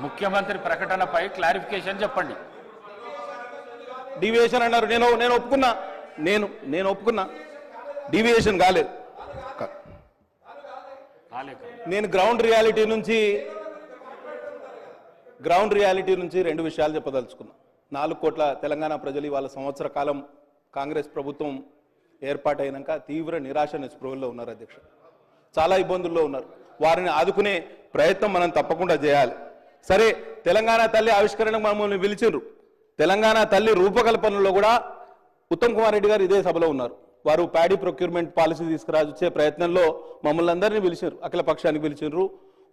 ముఖ్యమంత్రి ప్రకటనపై క్లారిఫికేషన్ చెప్పండి. డీవియేషన్ అన్నారు. నేను ఒప్పుకున్నా డీవియేషన్ కాలేదు. నేను గ్రౌండ్ రియాలిటీ నుంచి 2 విషయాలు చెప్పదలుచుకున్నా. 4 కోట్ల తెలంగాణ ప్రజలు ఇవాళ సంవత్సర కాలం కాంగ్రెస్ ప్రభుత్వం ఏర్పాటైనాక తీవ్ర నిరాశ నిస్పృహల్లో ఉన్నారు అధ్యక్ష. చాలా ఇబ్బందుల్లో ఉన్నారు. వారిని ఆదుకునే ప్రయత్నం మనం తప్పకుండా చేయాలి. సరే, తెలంగాణ తల్లి ఆవిష్కరణకు మమ్మల్ని పిలిచిండ్రు. తెలంగాణ తల్లి రూపకల్పనలో కూడా ఉత్తమ్ కుమార్ రెడ్డి గారు ఇదే సభలో ఉన్నారు. వారు ప్యాడీ ప్రొక్యూర్మెంట్ పాలసీ తీసుకురాచే ప్రయత్నంలో మమ్మల్ని అందరినీ పిలిచారు. అఖిల పక్షానికి పిలిచిండ్రు,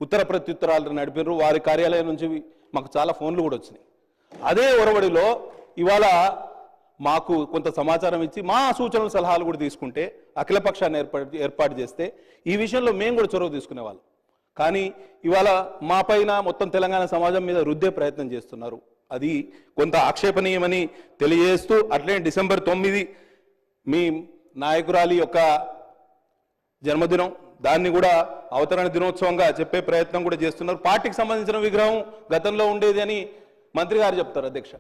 ఉత్తర ప్రత్యుత్తరాలు నడిపినారు. వారి కార్యాలయం నుంచి మాకు చాలా ఫోన్లు కూడా వచ్చినాయి. అదే ఒరవడిలో ఇవాళ మాకు కొంత సమాచారం ఇచ్చి మా సూచనలు సలహాలు కూడా తీసుకుంటే అఖిల పక్షాన్ని ఏర్పాటు చేస్తే ఈ విషయంలో మేము కూడా చొరవ తీసుకునేవాళ్ళం. కానీ ఇవాళ మా పైన మొత్తం తెలంగాణ సమాజం మీద రుద్దే ప్రయత్నం చేస్తున్నారు. అది కొంత ఆక్షేపణీయమని తెలియజేస్తూ, అట్లే డిసెంబర్ 9 మీ నాయకురాలి యొక్క జన్మదినం, దాన్ని కూడా అవతరణ దినోత్సవంగా చెప్పే ప్రయత్నం కూడా చేస్తున్నారు. పార్టీకి సంబంధించిన విగ్రహం గతంలో ఉండేది అని మంత్రి గారు చెప్తారు అధ్యక్ష.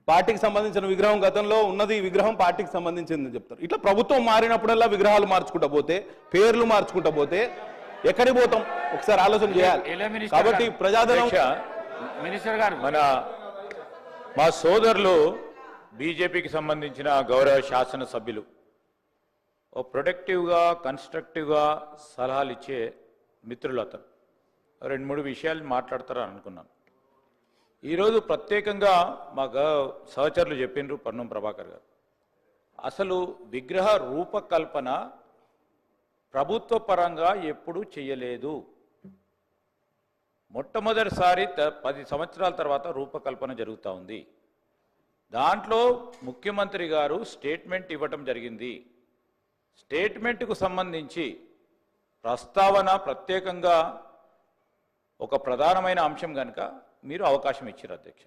పార్టీకి సంబంధించిన విగ్రహం గతంలో ఉన్నది, విగ్రహం పార్టీకి సంబంధించిందని చెప్తారు. ఇట్లా ప్రభుత్వం మారినప్పుడల్లా విగ్రహాలు మార్చుకుంటా పోతే, పేర్లు మార్చుకుంటా పోతే ఎక్కడికి పోతాం? ఒకసారి ఆలోచన చేయాలి. కాబట్టి ప్రజాధనం మినిస్టర్ గారు, మా సోదరులు బీజేపీకి సంబంధించిన గౌరవ శాసనసభ్యులు ఓ ప్రొడక్టివ్గా కన్స్ట్రక్టివ్గా సలహాలు ఇచ్చే మిత్రులు అతను 2-3 విషయాలు మాట్లాడతారని అనుకున్నాను. ఈరోజు ప్రత్యేకంగా మా సహచరులు చెప్పిండ్రు, పన్నం ప్రభాకర్ గారు, అసలు విగ్రహ రూపకల్పన ప్రభుత్వ పరంగా ఎప్పుడూ చేయలేదు. మొట్టమొదటిసారి 10 సంవత్సరాల తర్వాత రూపకల్పన జరుగుతూ ఉంది. దాంట్లో ముఖ్యమంత్రి గారు స్టేట్మెంట్ ఇవ్వటం జరిగింది. స్టేట్మెంట్కు సంబంధించి ప్రస్తావన ప్రత్యేకంగా ఒక ప్రధానమైన అంశం కనుక మీరు అవకాశం ఇచ్చారు అధ్యక్ష.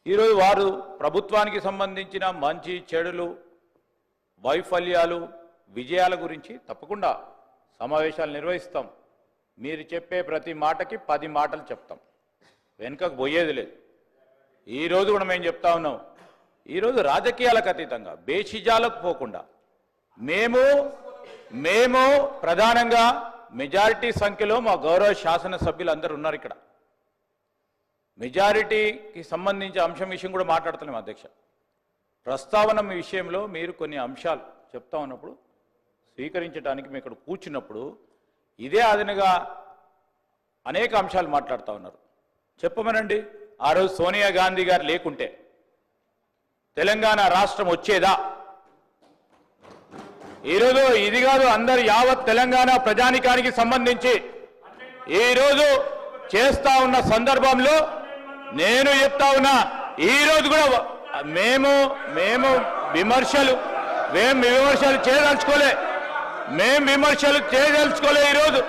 ఈరోజు వారు ప్రభుత్వానికి సంబంధించిన మంచి చెడులు, వైఫల్యాలు, విజయాల గురించి తప్పకుండా సమావేశాలు నిర్వహిస్తాం. మీరు చెప్పే ప్రతి మాటకి 10 మాటలు చెప్తాం, వెనుకకు పోయేది లేదు. ఈరోజు కూడా మేము చెప్తా ఉన్నాం, ఈరోజు రాజకీయాలకు అతీతంగా బేషిజాలకు పోకుండా మేము ప్రధానంగా మెజారిటీ సంఖ్యలో మా గౌరవ శాసనసభ్యులు అందరూ ఉన్నారు ఇక్కడ. మెజారిటీకి సంబంధించిన అంశం విషయం కూడా మాట్లాడుతున్నాం అధ్యక్ష. ప్రస్తావన విషయంలో మీరు కొన్ని అంశాలు చెప్తా ఉన్నప్పుడు స్వీకరించడానికి మేము ఇక్కడ కూర్చున్నప్పుడు ఇదే అదనగా అనేక అంశాలు మాట్లాడుతూ ఉన్నారు. చెప్పమనండి, ఆ రోజు సోనియా గాంధీ గారు లేకుంటే తెలంగాణ రాష్ట్రం వచ్చేదా? ఈరోజు ఇది కాదు, అందరు యావత్ తెలంగాణ ప్రజానికానికి సంబంధించి ఈరోజు చేస్తా ఉన్న సందర్భంలో నేను చెప్తా ఉన్నా, ఈరోజు కూడా మేము విమర్శలు చేయదలుచుకోలే. ఈరోజు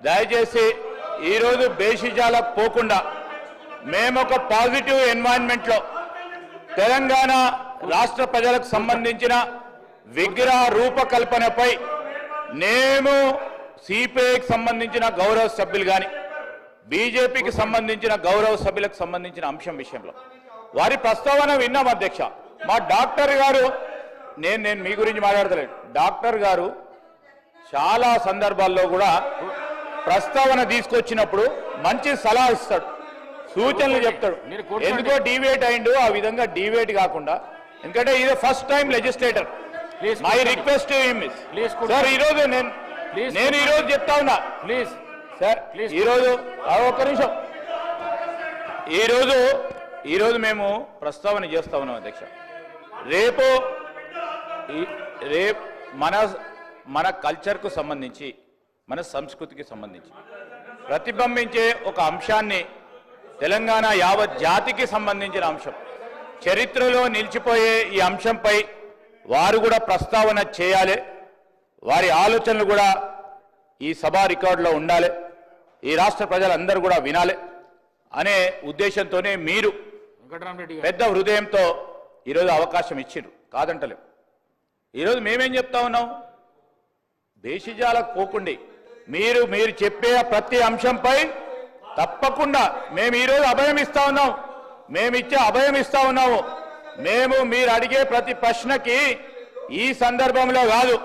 దయచేసి ఈరోజు బేషిజాలకు పోకుండా మేము ఒక పాజిటివ్ ఎన్వైరన్మెంట్లో తెలంగాణ రాష్ట్ర ప్రజలకు సంబంధించిన విగ్రహ రూపకల్పనపై మేము సిపిఐకి సంబంధించిన గౌరవ సభ్యులు కానీ బీజేపీకి సంబంధించిన గౌరవ సభ్యులకు సంబంధించిన అంశం విషయంలో వారి ప్రస్తావన విన్నాం అధ్యక్ష. మా డాక్టర్ గారు, నేను మీ గురించి మాట్లాడతలేను, డాక్టర్ గారు చాలా సందర్భాల్లో కూడా ప్రస్తావన తీసుకొచ్చినప్పుడు మంచి సలహా ఇస్తాడు, సూచనలు చెప్తాడు. ఎందుకో డివేట్ అయిండు, ఆ విధంగా డివేట్ కాకుండా, ఎందుకంటే ఇది first time legislator. My request sir, ఈరోజు నేను ఈరోజు చెప్తా ఉన్నా ప్లీజ్ సార్, ఈరోజు ఒక్క నిమిషం, ఈరోజు మేము ప్రస్తావన చేస్తా ఉన్నాం అధ్యక్ష. రేపు మన కల్చర్కు సంబంధించి, మన సంస్కృతికి సంబంధించి ప్రతిబింబించే ఒక అంశాన్ని, తెలంగాణ యావత్ జాతికి సంబంధించిన అంశం, చరిత్రలో నిలిచిపోయే ఈ అంశంపై వారు కూడా ప్రస్తావన చేయాలి. వారి ఆలోచనలు కూడా ఈ సభా రికార్డులో ఉండాలి, ఈ రాష్ట్ర ప్రజలందరూ కూడా వినాలి అనే ఉద్దేశంతోనే మీరు పెద్ద హృదయంతో ఈరోజు అవకాశం ఇచ్చిండ్రు, కాదంటలేం. ఈరోజు మేమేం చెప్తా ఉన్నాం, దేశజాలకు పోకుండి మీరు చెప్పే ప్రతి అంశంపై తప్పకుండా మేము ఈరోజు అభయం ఇస్తా ఉన్నాం. మేము ఇచ్చే అభయం ఇస్తా ఉన్నాము. మీరు అడిగే ప్రతి ప్రశ్నకి ఈ సందర్భంలో కాదు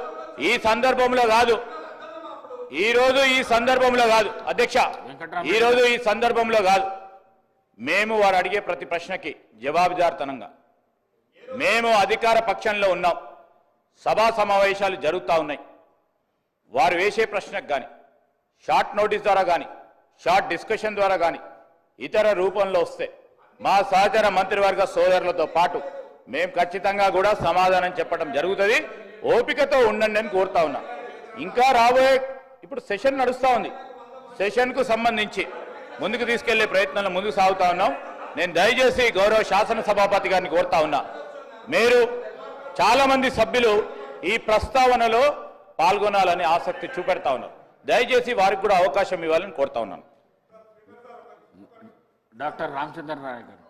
అధ్యక్ష, ఈరోజు ఈ సందర్భంలో కాదు. మేము వారు అడిగే ప్రతి ప్రశ్నకి జవాబుదారితనంగా మేము అధికార పక్షంలో ఉన్నాం. సభా సమావేశాలు జరుగుతూ ఉన్నాయి. వారు వేసే ప్రశ్నకు కానీ షార్ట్ నోటీస్ ద్వారా కానీ షార్ట్ డిస్కషన్ ద్వారా కానీ ఇతర రూపంలో వస్తే మా సహచర మంత్రివర్గ సోదరులతో పాటు మేము ఖచ్చితంగా కూడా సమాధానం చెప్పడం జరుగుతుంది. ఓపికతో ఉండండి అని కోరుతా ఉన్నా. ఇంకా రాబోయే ఇప్పుడు సెషన్ నడుస్తూ ఉంది. సెషన్కు సంబంధించి ముందుకు తీసుకెళ్లే ప్రయత్నంలో ముందుకు సాగుతా ఉన్నాం. నేను దయచేసి గౌరవ శాసనసభాపతి గారిని కోరుతా ఉన్నా, మీరు చాలా మంది సభ్యులు ఈ ప్రస్తావనలో పాల్గొనాలని ఆసక్తి చూపెడతా ఉన్నారు. దయచేసి వారికి కూడా అవకాశం ఇవ్వాలని కోరుతా ఉన్నాను. డాక్టర్ రామచంద్ర నాయక్ గారు.